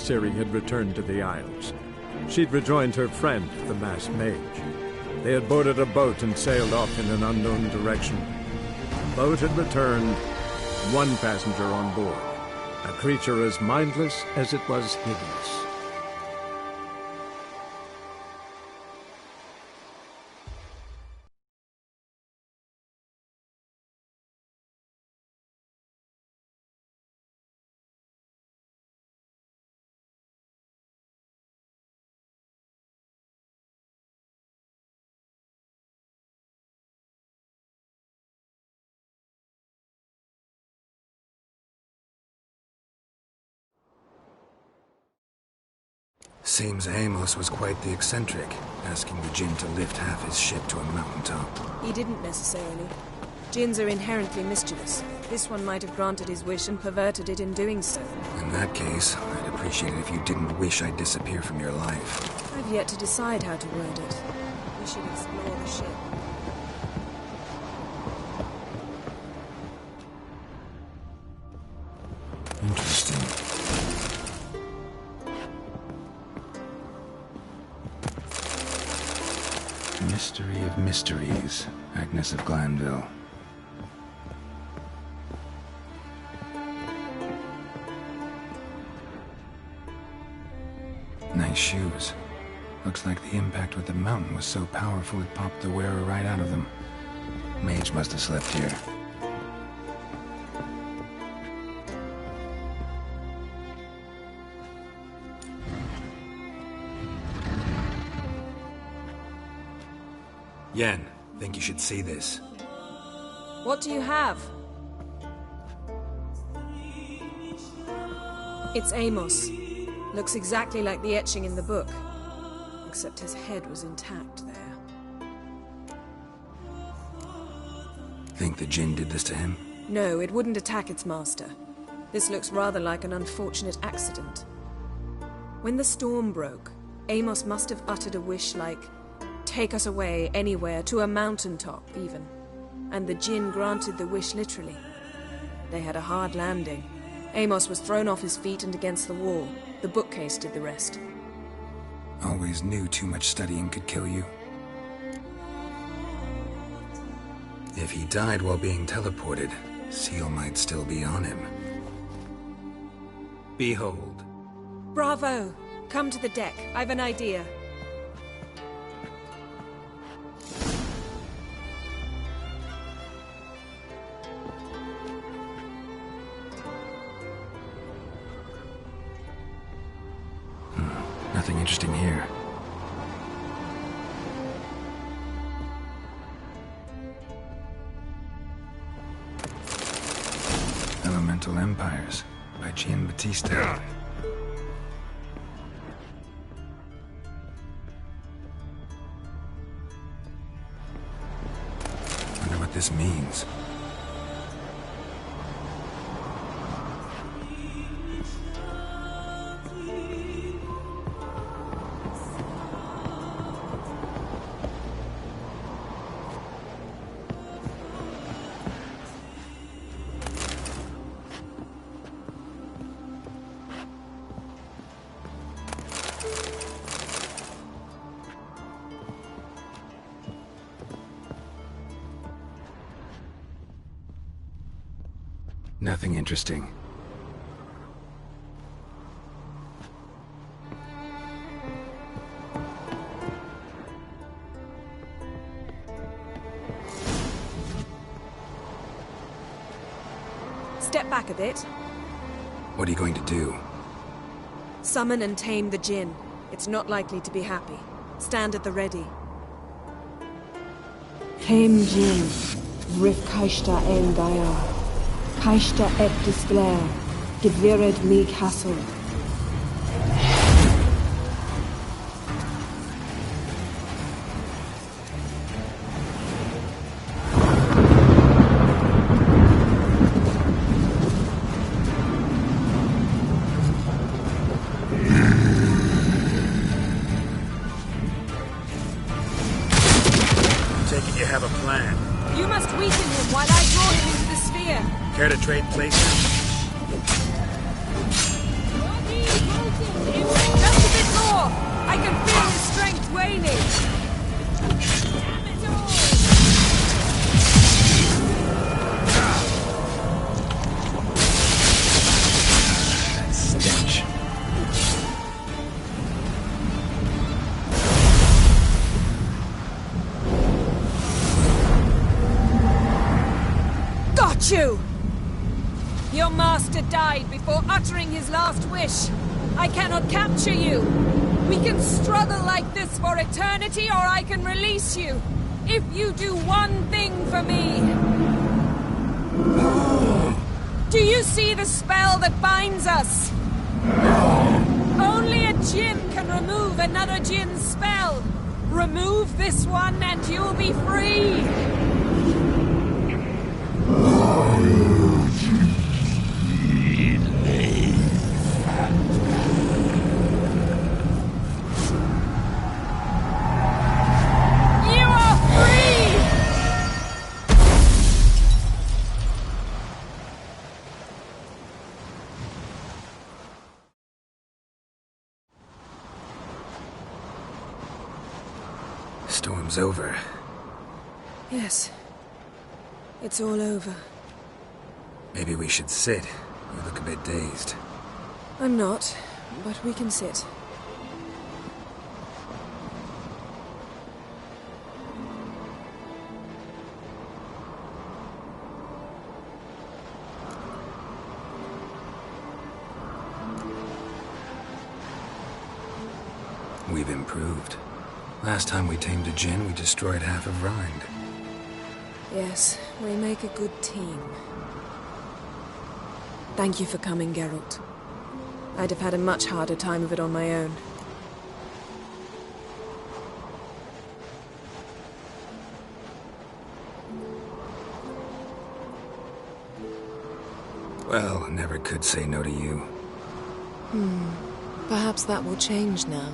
Ciri had returned to the Isles. She'd rejoined her friend, the masked mage. They had boarded a boat and sailed off in an unknown direction. The boat had returned, one passenger on board, a creature as mindless as it was hideous. Seems Amos was quite the eccentric, asking the Jinn to lift half his ship to a mountaintop. He didn't necessarily. Jinns are inherently mischievous. This one might have granted his wish and perverted it in doing so. In that case, I'd appreciate it if you didn't wish I'd disappear from your life. I've yet to decide how to word it. We should explore the ship. Interesting. Mystery of mysteries, Agnes of Glanville. Nice shoes. Looks like the impact with the mountain was so powerful it popped the wearer right out of them. Mage must have slept here. Yen, think you should see this. What do you have? It's Amos. Looks exactly like the etching in the book. Except his head was intact there. Think the Jinn did this to him? No, it wouldn't attack its master. This looks rather like an unfortunate accident. When the storm broke, Amos must have uttered a wish like, "Take us away, anywhere, to a mountaintop, even." And the Jinn granted the wish literally. They had a hard landing. Amos was thrown off his feet and against the wall. The bookcase did the rest. Always knew too much studying could kill you. If he died while being teleported, Seal might still be on him. Behold. Bravo! Come to the deck. I've an idea. Nothing interesting here. Elemental Empires by Giambattista. Wonder what this means. Nothing interesting. Step back a bit. What are you going to do? Summon and tame the Jinn. It's not likely to be happy. Stand at the ready. Tame Jinn, Rif Kaishta en Gaia. Kaishta et Disglair, Gevired me Castle. Take it you have a plan. You must weaken him while I draw him into the sphere. Care to trade places? hate you! Your master died before uttering his last wish. I cannot capture you. We can struggle like this for eternity, or I can release you. If you do one thing for me. Do you see the spell that binds us? Only a djinn can remove another djinn's spell. Remove this one and you'll be free. You are free! Storm's over. Yes. It's all over. Maybe we should sit. You look a bit dazed. I'm not, but we can sit. We've improved. Last time we tamed a djinn, we destroyed half of Rind. Yes, we make a good team. Thank you for coming, Geralt. I'd have had a much harder time of it on my own. Well, never could say no to you. Perhaps that will change now.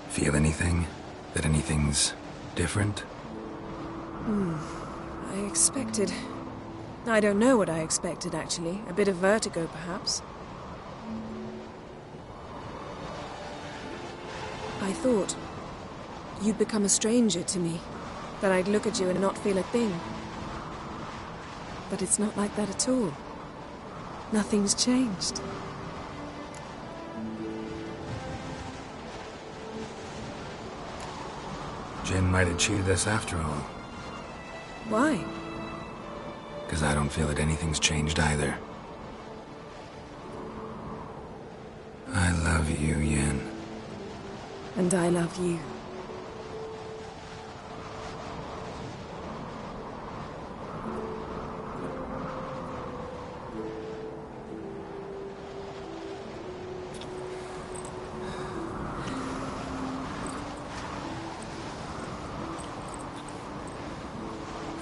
Feel anything? That anything's different? I expected... I don't know what I expected, actually. A bit of vertigo, perhaps. I thought you'd become a stranger to me. That I'd look at you and not feel a thing. But it's not like that at all. Nothing's changed. Jinn might have cheated us after all. Why? Because I don't feel that anything's changed either. I love you, Yen. And I love you.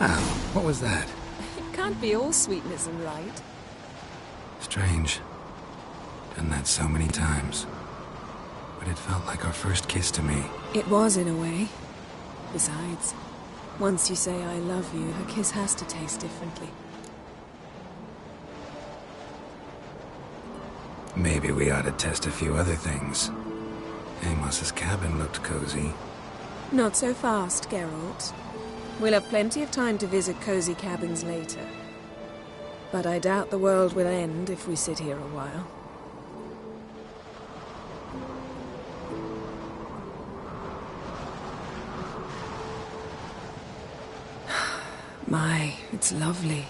Ow, what was that? It can't be all sweetness and light. Strange. Done that so many times. But it felt like our first kiss to me. It was, in a way. Besides, once you say I love you, a kiss has to taste differently. Maybe we ought to test a few other things. Amos's cabin looked cozy. Not so fast, Geralt. We'll have plenty of time to visit cozy cabins later. But I doubt the world will end if we sit here a while. My, it's lovely.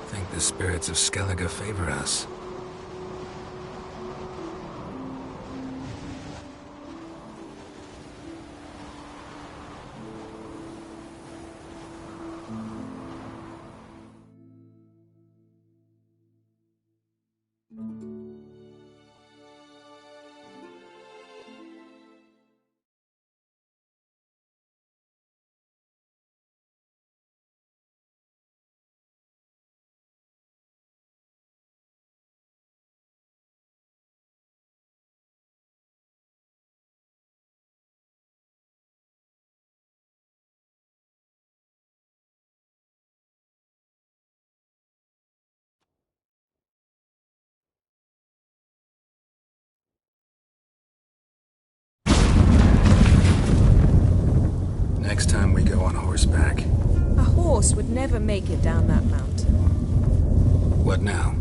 Think the spirits of Skellige favor us. Next time we go on horseback. A horse would never make it down that mountain. What now?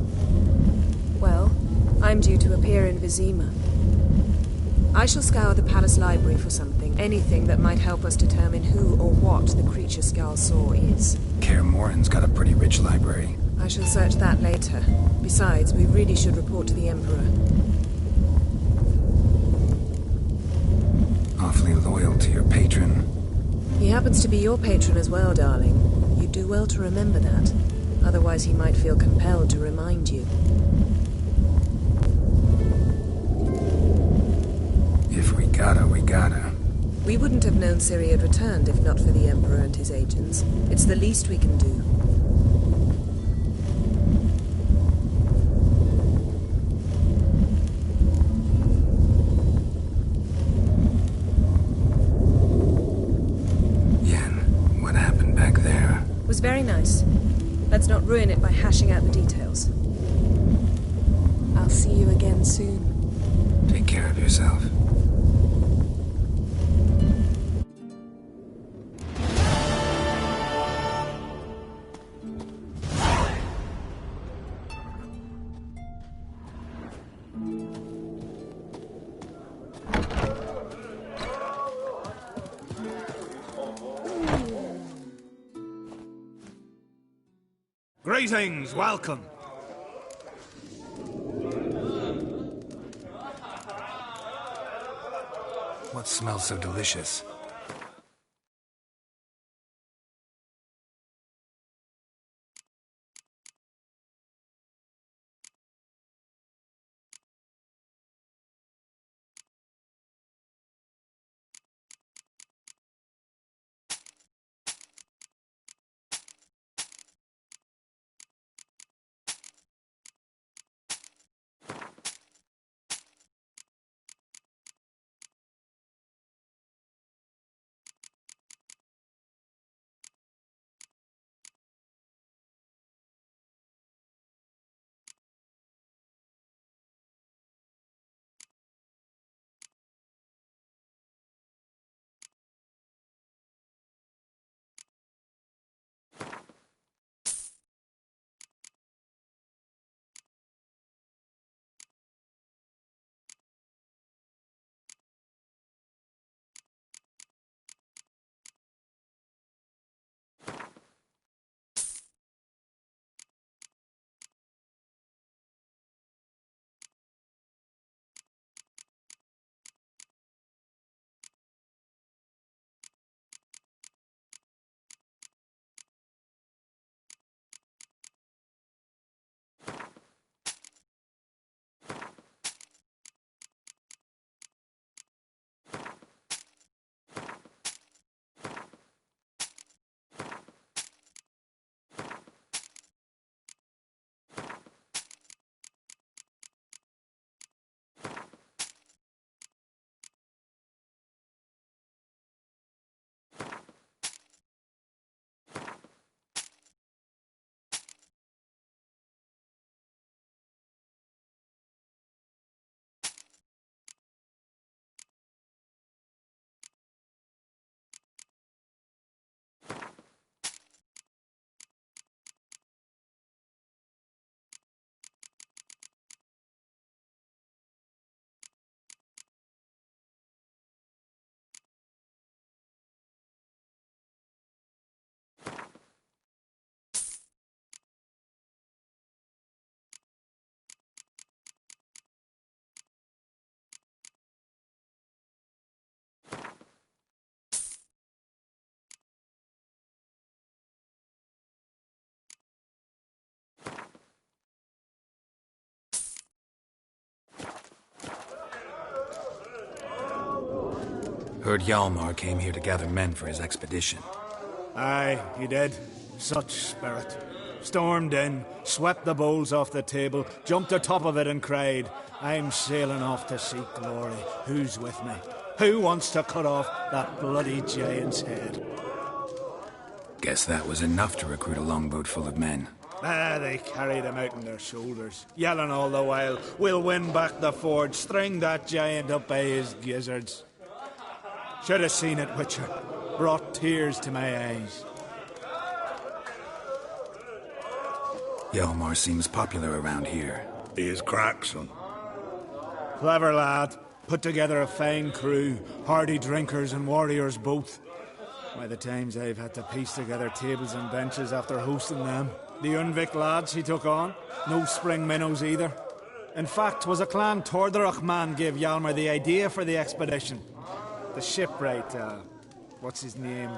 Well, I'm due to appear in Vizima. I shall scour the palace library for something, Anything that might help us determine who or what the creature Skal saw is. Kaer Morhen's got a pretty rich library. I shall search that later. Besides, we really should report to the Emperor. Awfully loyal to your patron. He happens to be your patron as well, darling. You do well to remember that. Otherwise he might feel compelled to remind you. If we gotta, we gotta. We wouldn't have known Ciri had returned if not for the Emperor and his agents. It's the least we can do. Yen, what happened back there? It was very nice. Let's not ruin it by hashing out the details. I'll see you again soon. Take care of yourself. Greetings, welcome. What smells so delicious? Heard Hjalmar came here to gather men for his expedition. Aye, he did. Such spirit. Stormed in, swept the bowls off the table, jumped atop of it and cried, "I'm sailing off to seek glory. Who's with me? Who wants to cut off that bloody giant's head?" Guess that was enough to recruit a longboat full of men. They carried him out on their shoulders, yelling all the while, "We'll win back the forge, string that giant up by his gizzards." Should have seen it, Witcher. Brought tears to my eyes. Hjalmar seems popular around here. He is crack, son. Clever lad. Put together a fine crew, hardy drinkers and warriors both. By the times I've had to piece together tables and benches after hosting them. The Unvik lads he took on, no spring minnows either. In fact, 'twas a clan Tordarach man gave Hjalmar the idea for the expedition. The shipwright, what's his name?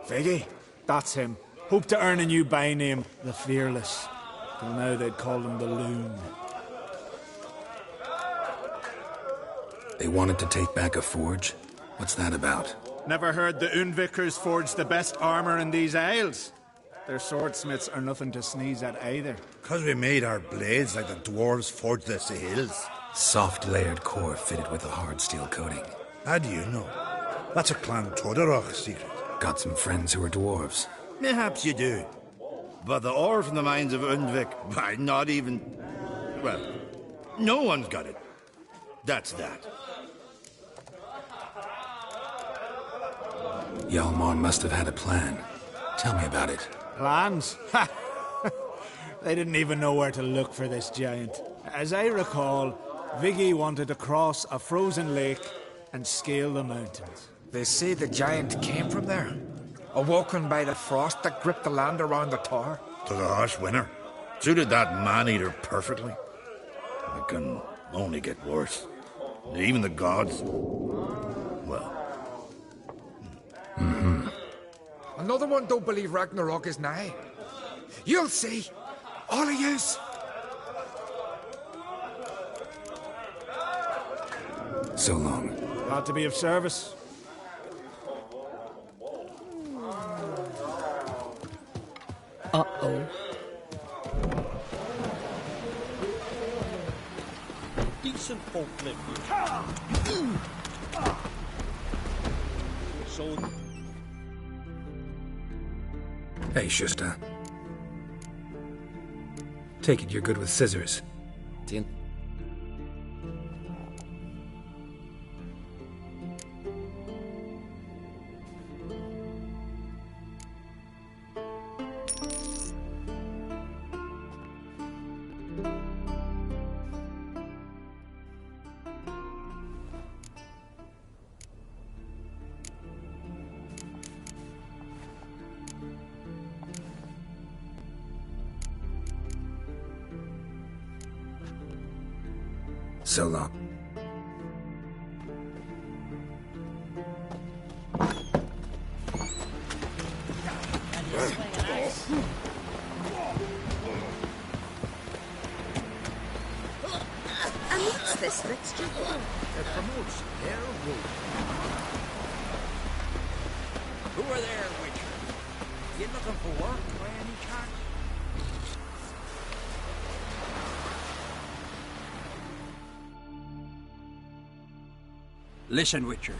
Viggy? That's him. Hoped to earn a new byname, the Fearless. Till now they'd called him the Loon. They wanted to take back a forge? What's that about? Never heard the Unvikers forged the best armor in these isles. Their swordsmiths are nothing to sneeze at either. 'Cause we made our blades like the dwarves forged their sails. Soft layered core fitted with a hard steel coating. How do you know? That's a Clan Tordarach secret. Got some friends who are dwarves. Perhaps you do. But the ore from the mines of Undvik, why, not even... Well, no one's got it. That's that. Hjalmar must have had a plan. Tell me about it. Plans? Ha! They didn't even know where to look for this giant. As I recall, Viggy wanted to cross a frozen lake and scale the mountains. They say the giant came from there. Awoken by the frost that gripped the land around the tower. To the harsh winter. Suited that man-eater perfectly. It can only get worse. Even the gods... Well... Another one don't believe Ragnarok is nigh. You'll see. All of yous. So long. Glad to be of service. Uh-oh. Decent folk live here. So... Hey, Shusta. Take it you're good with scissors. So long. And what's this mixture? It promotes their rule. Who are there, Witcher? You looking for work by any chance? Listen, Witcher.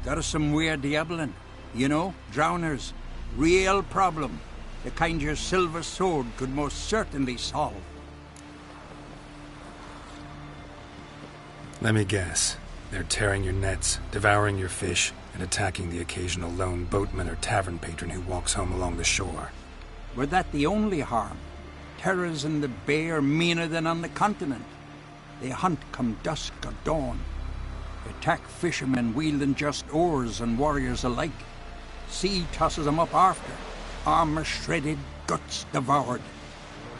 Got us some weird diabling. You know, drowners. Real problem. The kind your silver sword could most certainly solve. Let me guess. They're tearing your nets, devouring your fish, and attacking the occasional lone boatman or tavern patron who walks home along the shore. Were that the only harm? Terrors in the bay are meaner than on the continent. They hunt come dusk or dawn. Attack fishermen wielding just oars and warriors alike. Sea tosses them up after. Armor shredded, guts devoured.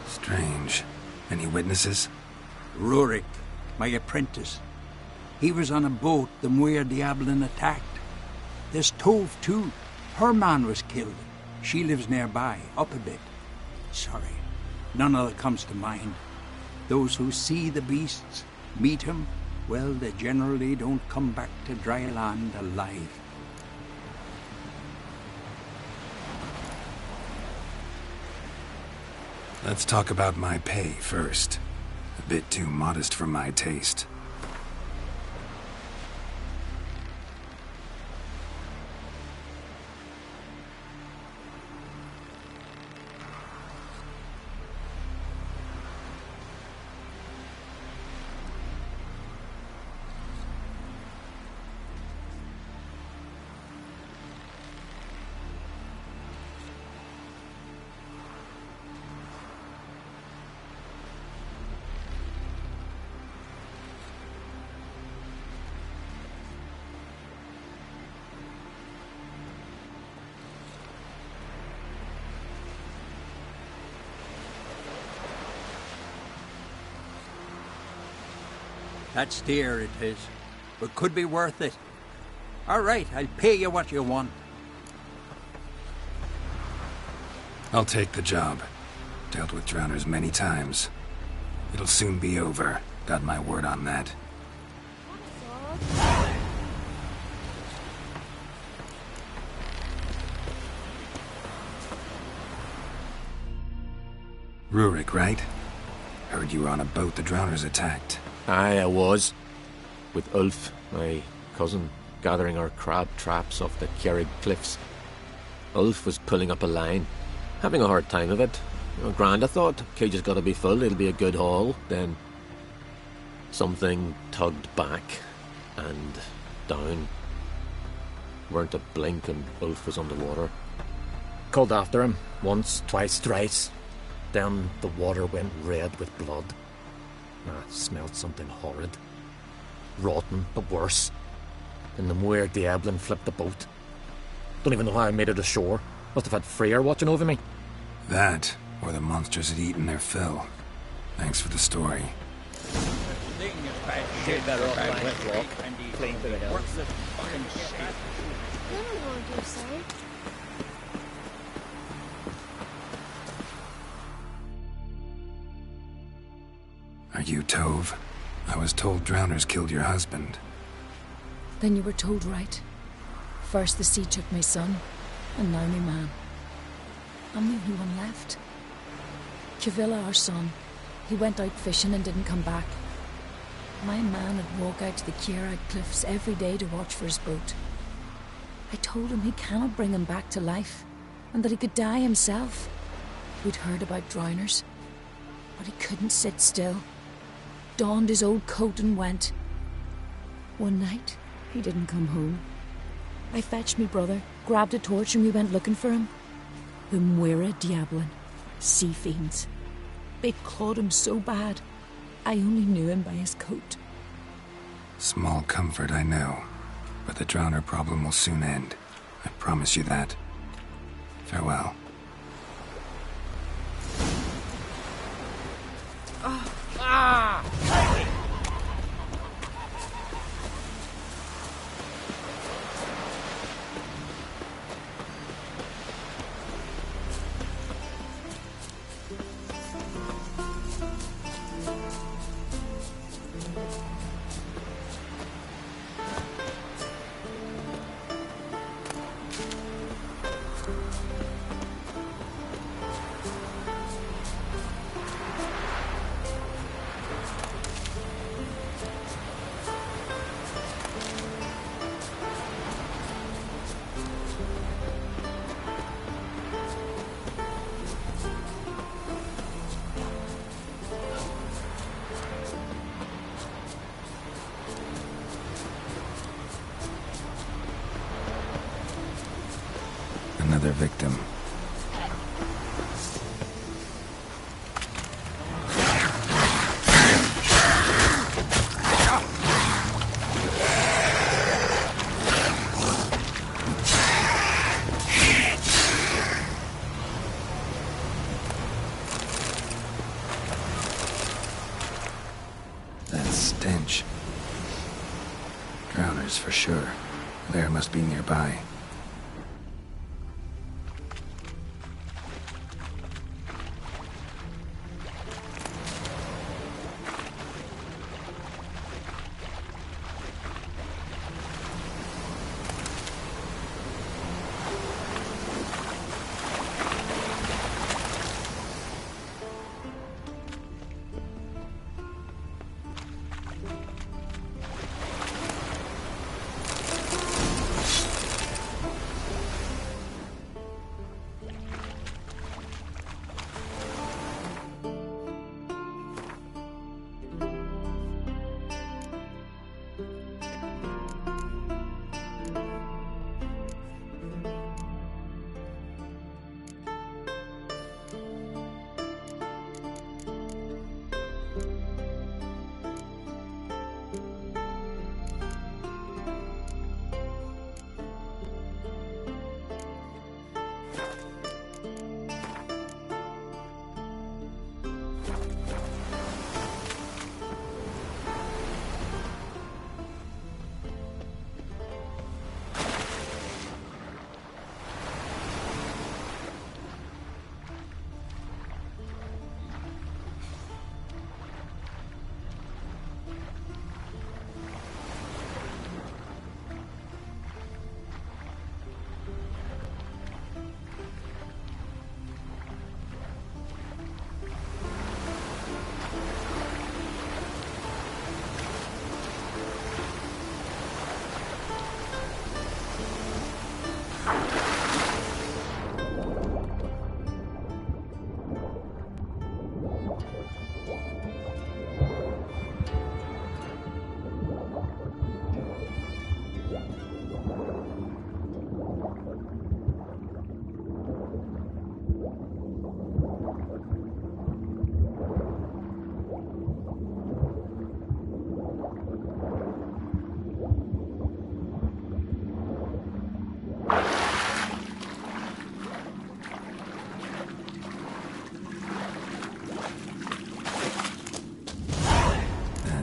Strange. Any witnesses? Rurik, my apprentice. He was on a boat the Muir Diablin attacked. There's Tove, too. Her man was killed. She lives nearby, up a bit. Sorry, none other comes to mind. Those who see the beasts, meet him, well, they generally don't come back to dry land alive. Let's talk about my pay first. A bit too modest for my taste. That's dear, it is. But could be worth it. All right, I'll pay you what you want. I'll take the job. Dealt with drowners many times. It'll soon be over. Got my word on that. Rurik, right? Heard you were on a boat the drowners attacked. Aye, I was. With Ulf, my cousin, gathering our crab traps off the Kjerrig cliffs. Ulf was pulling up a line, having a hard time of it. Grand, I thought. Cage has got to be full, it'll be a good haul. Then something tugged back and down. Weren't a blink and Ulf was underwater. Called after him, once, twice, thrice. Then the water went red with blood. I smelled something horrid. Rotten, but worse. Then the Muir Diablin flipped the boat. Don't even know how I made it ashore. Must have had Freyr watching over me. That, or the monsters had eaten their fill. Thanks for the story. Are you Tove? I was told drowners killed your husband. Then you were told right. First the sea took my son, and now my man. I'm the only one left. Kavilla, our son, he went out fishing and didn't come back. My man would walk out to the Kjerrig cliffs every day to watch for his boat. I told him he cannot bring him back to life, and that he could die himself. We'd heard about drowners, but he couldn't sit still. Donned his old coat and went. One night, he didn't come home. I fetched me brother, grabbed a torch, and we went looking for him. The Muir Diablin, sea fiends. They clawed him so bad, I only knew him by his coat. Small comfort, I know. But the drowner problem will soon end. I promise you that. Farewell. Another victim. That stench. Drowners for sure. Lair must be nearby.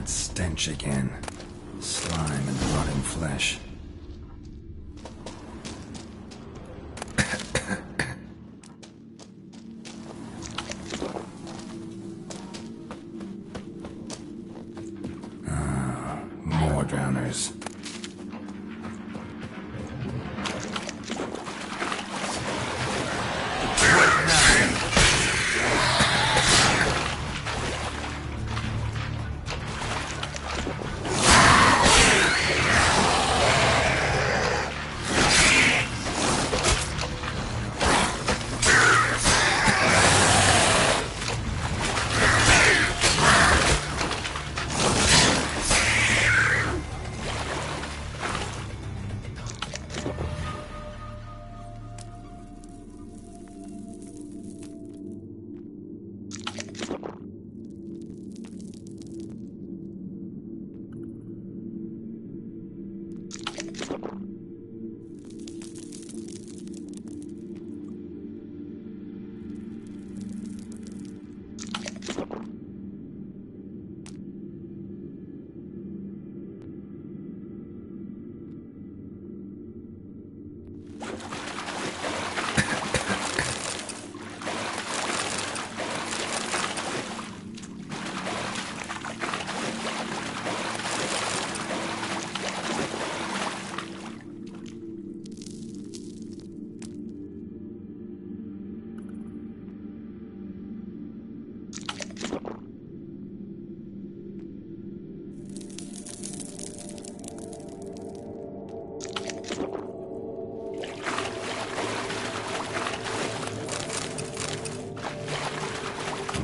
That stench again. Slime and rotting flesh. More drowners.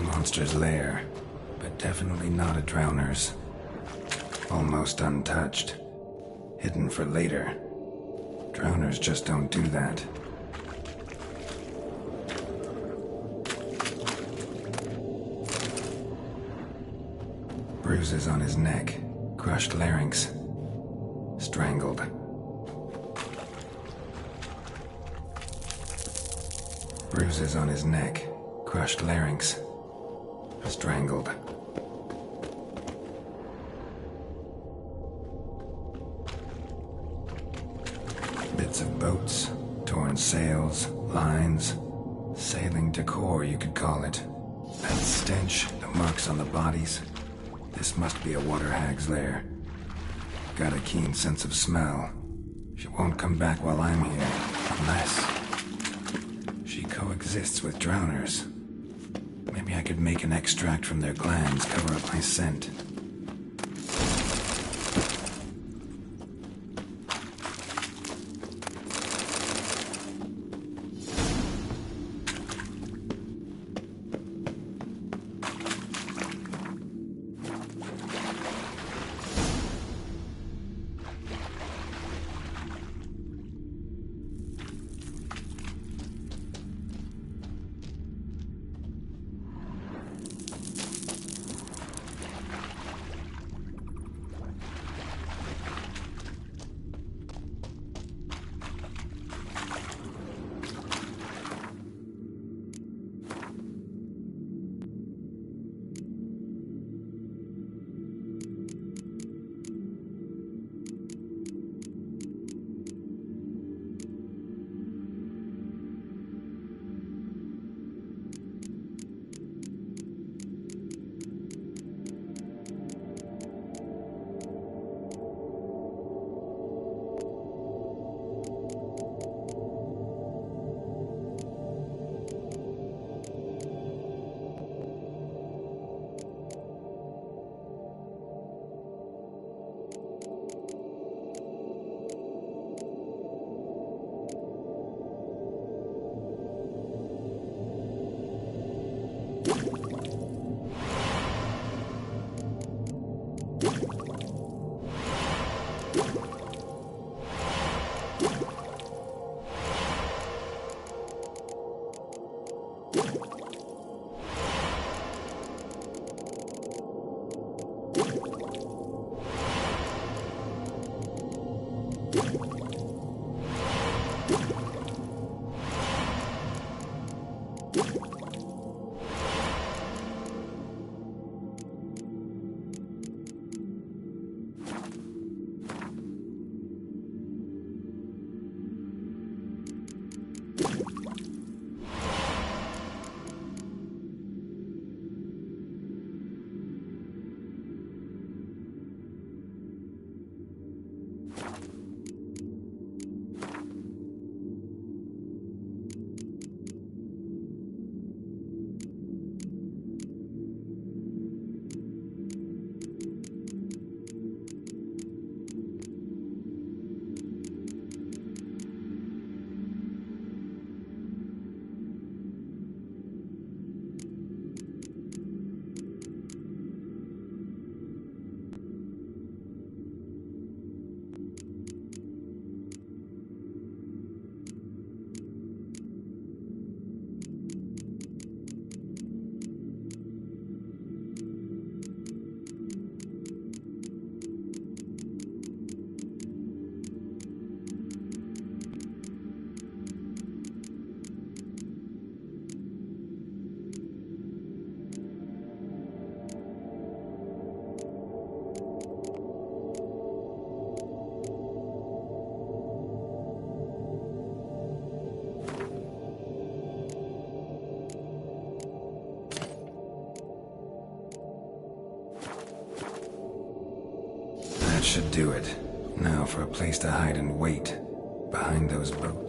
Monster's lair, but definitely not a drowner's. Almost untouched. Hidden for later. Drowners just don't do that. Bruises on his neck, crushed larynx, strangled. Bruises on his neck, crushed larynx, strangled. Bits of boats, torn sails, lines, sailing decor, you could call it. That stench, the marks on the bodies. This must be a water hag's lair. Got a keen sense of smell. She won't come back while I'm here, unless she coexists with drowners. Maybe I could make an extract from their glands cover up my scent. should do it. Now for a place to hide and wait. Behind those boats.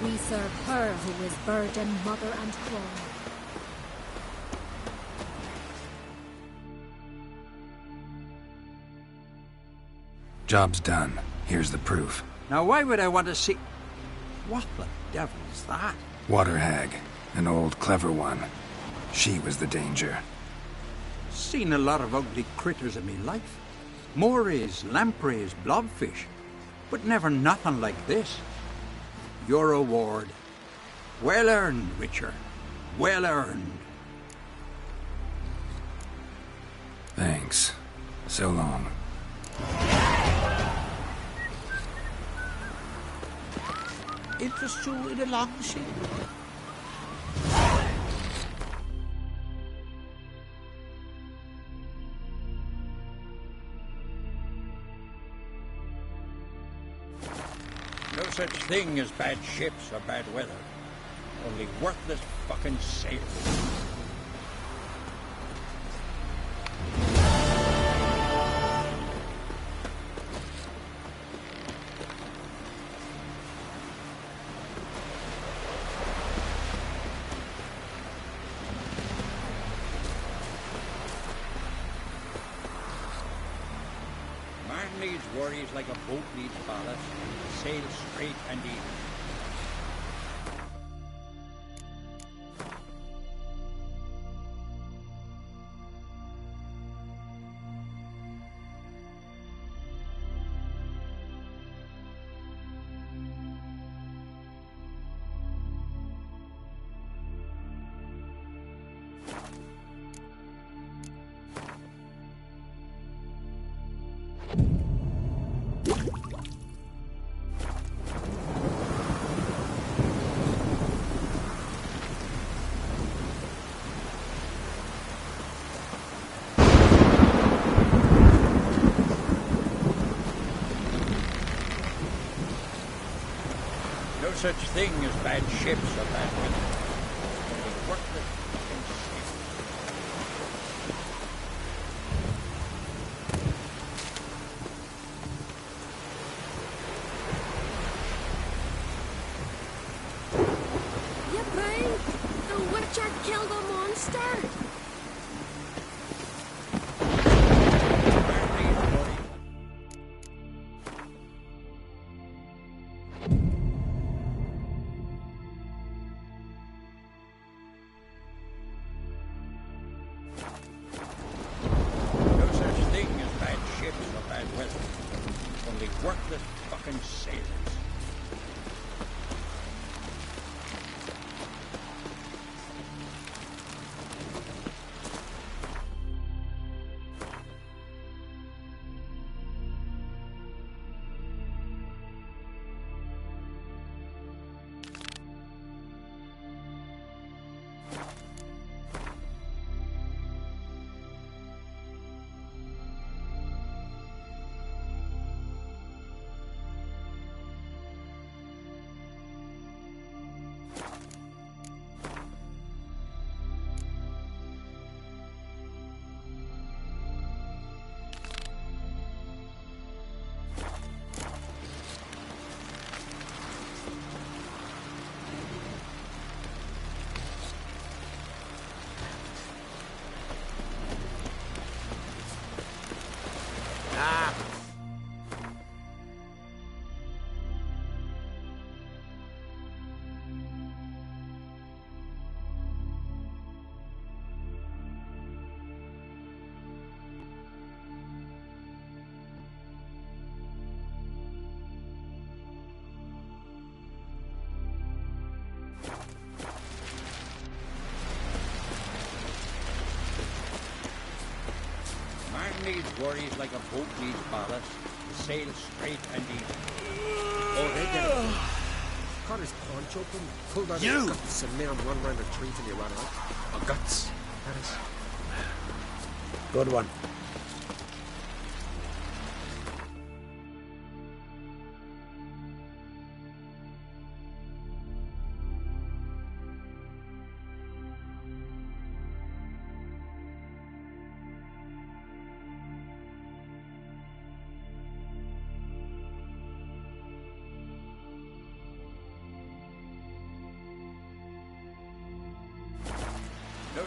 We serve her who is burden, mother, and throne. Job's done. Here's the proof. Now why would I want to see... What the devil's that? Water hag. An old, clever one. She was the danger. Seen a lot of ugly critters in me life. Morays, lampreys, blobfish. But never nothing like this. Your reward. Well earned, Witcher. Well earned. Thanks. So long. Interest you in a long ship? No such thing as bad ships or bad weather. Only worthless fucking sailors. Needs worries like a boat needs ballast. Sail straight and even. No such thing as bad ships or bad weather. Only worthless fucking sailors. Yippee! The Witcher killed a monster! No such thing as bad ships or bad weather. Only worthless fucking sailors. Needs worries like a boat needs ballast. Sail straight and even. Oh, they did it. Caught his paunch open, pulled out his guts, and made him run around the tree till he ran out. Oh, guts. That is. Good one.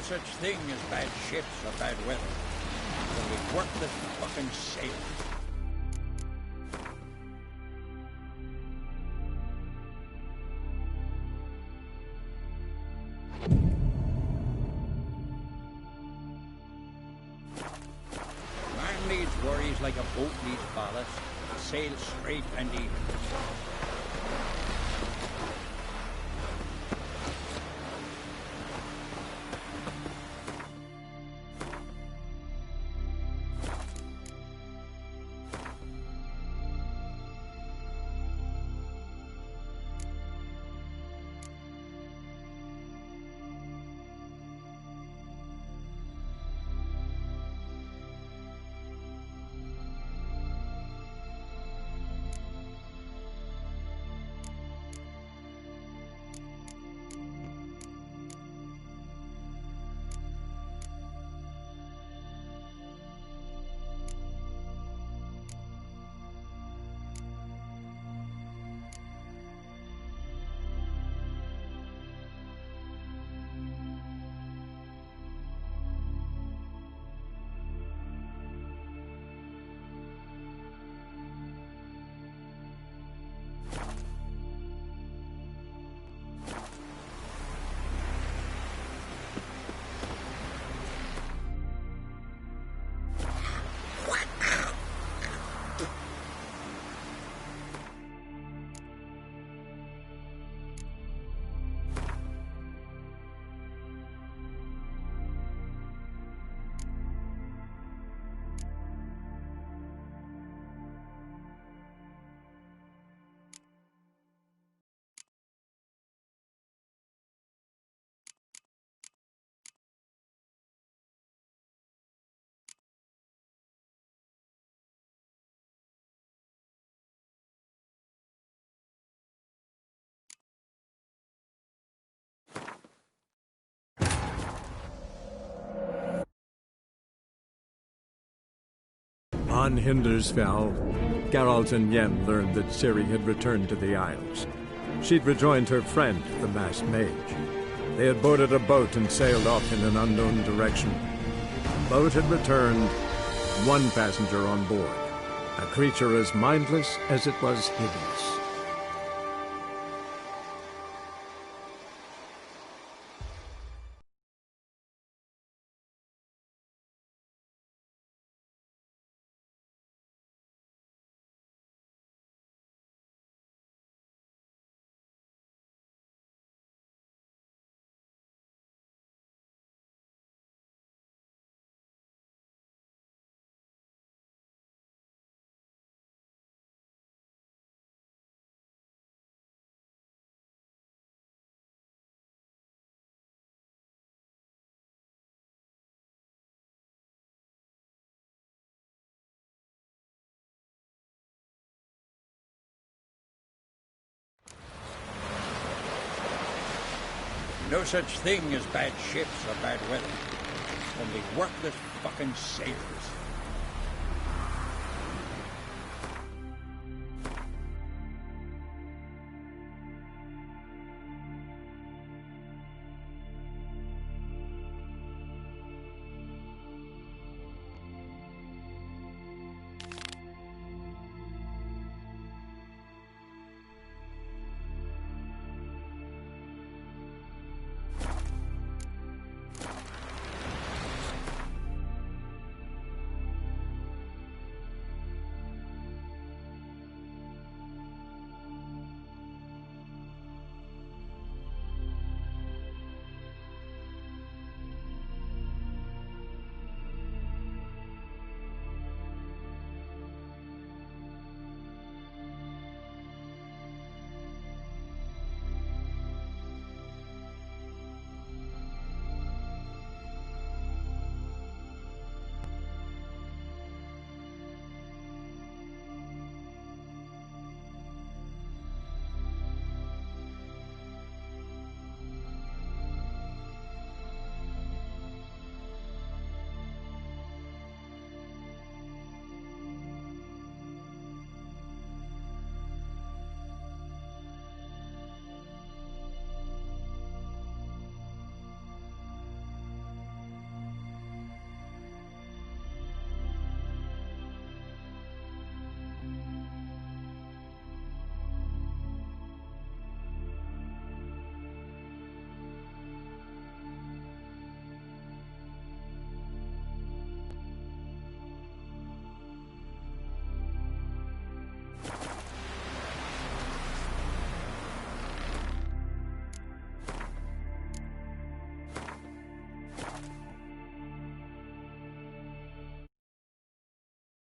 such thing as bad ships or bad weather. Only worthless fucking sailors. Man needs worries like a boat needs ballast. Sail straight and even. On Hindersfell, Geralt and Yen learned that Ciri had returned to the Isles. She'd rejoined her friend, the masked mage. They had boarded a boat and sailed off in an unknown direction. The boat had returned, one passenger on board, a creature as mindless as it was hideous. No such thing as bad ships or bad weather. Only worthless fucking sailors.